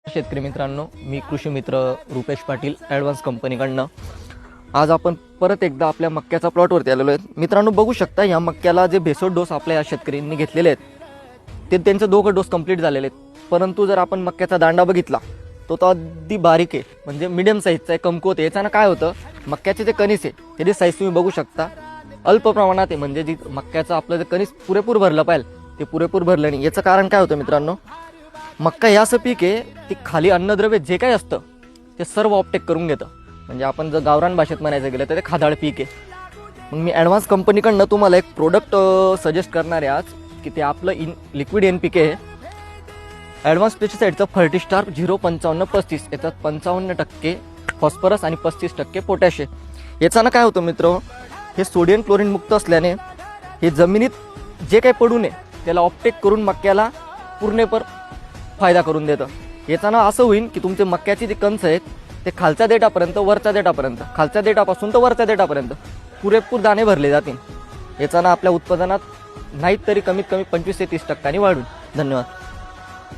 शेतकरी मित्रांनो, मी कृषी मित्र रुपेश पाटील ॲडव्हान्स कंपनीकडनं आज आपण परत एकदा आपल्या मक्याचा प्लॉटवरती आलेलो आहे. मित्रांनो, बघू शकता या मक्याला जे बेसोड डोस आपल्या या शेतकऱ्यांनी घेतलेले आहेत ते त्यांचे दोघं डोस कंप्लीट झालेले आहेत. परंतु जर आपण मक्याचा दांडा बघितला तो अगदी बारीक आहे, म्हणजे मिडियम साईजचा आहे, कमकुवत आहे. याच्यानं काय होतं, मक्याचे जे कणीस आहे त्याची साईज तुम्ही बघू शकता अल्प प्रमाणात आहे. म्हणजे जी मक्याचं आपलं जे कणीस पुरेपूर भरलं पाहिजे ते पुरेपूर भरलं नाही. याचं कारण काय होतं मित्रांनो, मक्का हे असं पीक आहे ती खाली अन्नद्रव्य जे काही असतं ते सर्व ऑपटेक करून घेतं. म्हणजे आपण जर गावरान भाषेत म्हणायचं गेलं तर ते खादाड पीक आहे. मग मी ॲडव्हान्स कंपनीकडनं तुम्हाला एक प्रोडक्ट सजेस्ट करणार आहे आज, की ते आपलं लिक्विड NPK आहे. ॲडव्हान्स पेस्टिसाईडचं फर्टिस्टार 05535. याच्यात 55% फॉस्फरस आणि 35% पोटॅश आहे. याच्यानं काय होतं मित्र, हे सोडियम क्लोरीन मुक्त असल्याने हे जमिनीत जे काही पडू नये त्याला ऑपटेक करून मक्याला पूर्णपर फायदा करून देतं. याच्यानं असं होईल की तुमचे मक्याचे जे कणस आहेत ते खालच्या देठापर्यंत वरच्या देठापर्यंत, खालच्या देठापासून तर वरच्या देठापर्यंत पुरेपूर दाणे भरले जातील. याच्यानं आपल्या उत्पादनात नाहीत तरी कमीत कमी 25 ते 30% वाढून. धन्यवाद.